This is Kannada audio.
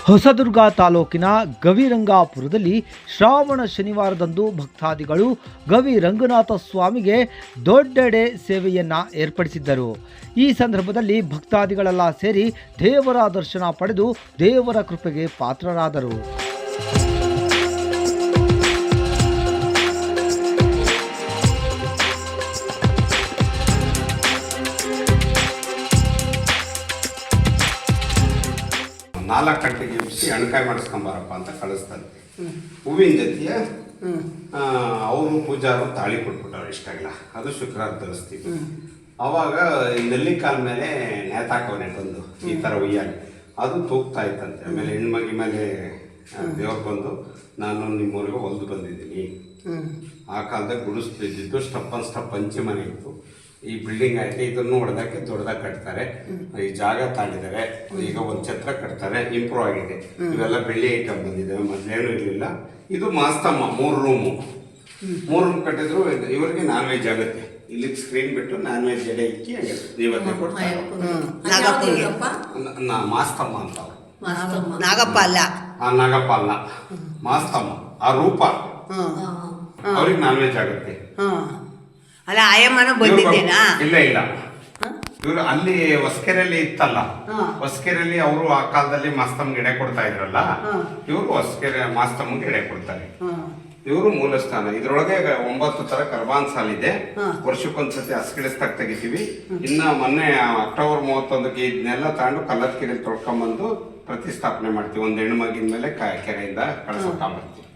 ಹೊಸದುರ್ಗ ತಾಲೂಕಿನ ಗವಿರಂಗಾಪುರದಲ್ಲಿ ಶ್ರಾವಣ ಶನಿವಾರದಂದು ಭಕ್ತಾದಿಗಳು ಗವಿರಂಗನಾಥ ಸ್ವಾಮಿಗೆ ದೊಡ್ಡೆಡೆ ಸೇವೆಯನ್ನು ಏರ್ಪಡಿಸಿದ್ದರು. ಈ ಸಂದರ್ಭದಲ್ಲಿ ಭಕ್ತಾದಿಗಳೆಲ್ಲ ಸೇರಿ ದೇವರ ದರ್ಶನ ಪಡೆದು ದೇವರ ಕೃಪೆಗೆ ಪಾತ್ರರಾದರು. ನಾಲ್ಕು ಗಂಟೆಗೆ ಎಬ್ಬಿಸಿ ಅಣಕಾಯಿ ಮಾಡಿಸ್ಕೊಂಬಾರಪ್ಪ ಅಂತ ಕಳಿಸ್ತಾರೆ. ಹೂವಿನ ಜೊತೆಯ ಅವರು ಪೂಜಾರು ತಾಳಿ ಕೊಟ್ಬಿಟ್ಟವ್ರು ಇಷ್ಟಾಗಲ್ಲ. ಅದು ಶುಕ್ರವಾರ ತರಿಸ್ತೀವಿ. ಅವಾಗ ನೆಲ್ಲಿಕಾಲ ಮೇಲೆ ನೇತಾಕವನೆ ಬಂದು ಈ ಥರ ಉಯ್ಯಾಲೆ ಅದು ತೂಗ್ತಾ ಇತ್ತಂತೆ. ಆಮೇಲೆ ಹೆಣ್ಮಗಿ ಮೇಲೆ ದೇವ್ರು ಬಂದು ನಾನು ನಿಮ್ಮೂರಿಗೆ ಹೊಲ್ದು ಬಂದಿದ್ದೀನಿ. ಆ ಕಾಲದಾಗ ಗುಡಿಸ್ತಿದ್ದು ಸ್ಟಪ್ ಹಂಚಿ ಮನೆ ಇತ್ತು. ಈ ಬಿಲ್ಡಿಂಗ್ ಆಯ್ತು, ಇದನ್ನು ಹೊಡೆದಕ್ಕೆ ದೊಡ್ಡದಾಗಿ ಕಟ್ತಾರೆ. ಈ ಜಾಗ ತಾಂಡಿದ್ದಾರೆ. ಈಗ ಒಂದು ಛತ್ರ ಕಟ್ತಾರೆ, ಇಂಪ್ರೂವ್ ಆಗಿದೆ. ಇವೆಲ್ಲ ಬೆಳ್ಳಿ ಐಟಮ್ ಬಂದಿದ್ದಾವೆ, ಮೊದಲೇನು ಇರಲಿಲ್ಲ. ಇದು ಮಾಸ್ತಮ್ಮ 3 ರೂಮ್ ಕಟ್ಟಿದ್ರು. ಇವರಿಗೆ ನಾನ್ ವೆಜ್ ಆಗುತ್ತೆ. ಇಲ್ಲಿ ಸ್ಕ್ರೀನ್ ಬಿಟ್ಟು ನಾನ್ ವೆಜ್ ಎಡೆ ಇಕ್ಕಿ ಇವತ್ತೇ ಕೊಡ್ತಾರೆ. ಮಾಸ್ತಮ್ಮ ಅಂತ ನಾಗಪ್ಪ ಅಲ್ಲ, ನಾಗಪ್ಪ ಅಲ್ಲ, ಮಾಸ್ತಮ್ಮ. ಆ ರೂಪ ಅವ್ರಿಗೆ ನಾನ್ ವೆಜ್ ಆಗುತ್ತೆ. ಅಲ್ಲ ಆಯಮ್ಮನ ಬಂದಿದ್ದೇನಾ? ಇಲ್ಲ ಇವರು ಅಲ್ಲಿ ಹೊಸಕೆರೆಯಲ್ಲಿ ಇತ್ತಲ್ಲ, ಹೊಸಕೆರೆಯಲ್ಲಿ ಅವರು ಆ ಕಾಲದಲ್ಲಿ ಮಾಸ್ತಮ್ಗೆ ಎಡೆ ಕೊಡ್ತಾ ಇದ್ರಲ್ಲ, ಇವರು ಹೊಸಕೆರೆ ಮಾಸ್ತಮ್ಗೆ ಎಡೆ ಕೊಡ್ತಾರೆ. ಇವರು ಮೂಲ ಸ್ಥಾನ. ಇದ್ರೊಳಗೆ 9 ತರ ಕರ್ಬಾನ್ ಸಾಲ್ ಇದೆ. ವರ್ಷಕ್ಕೊಂದ್ಸತಿ ಹಸ್ಕಿಳಿಸ್ತಾಗ ತೆಗಿತೀವಿ. ಇನ್ನ ಮೊನ್ನೆ ಅಕ್ಟೋಬರ್ 31ಕ್ಕೆ ಇದನ್ನೆಲ್ಲ ತಗೊಂಡು ಕಲ್ಲತ್ಕೆರೆ ತೊಳ್ಕೊಂಬಂದು ಪ್ರತಿಷ್ಠಾಪನೆ ಮಾಡ್ತೀವಿ. ಒಂದು ಹೆಣ್ಣು ಮಗಿನ ಮೇಲೆ ಕೆರೆಯಿಂದ ಕಳ್ಸಕೊಂಬರ್ತೀವಿ.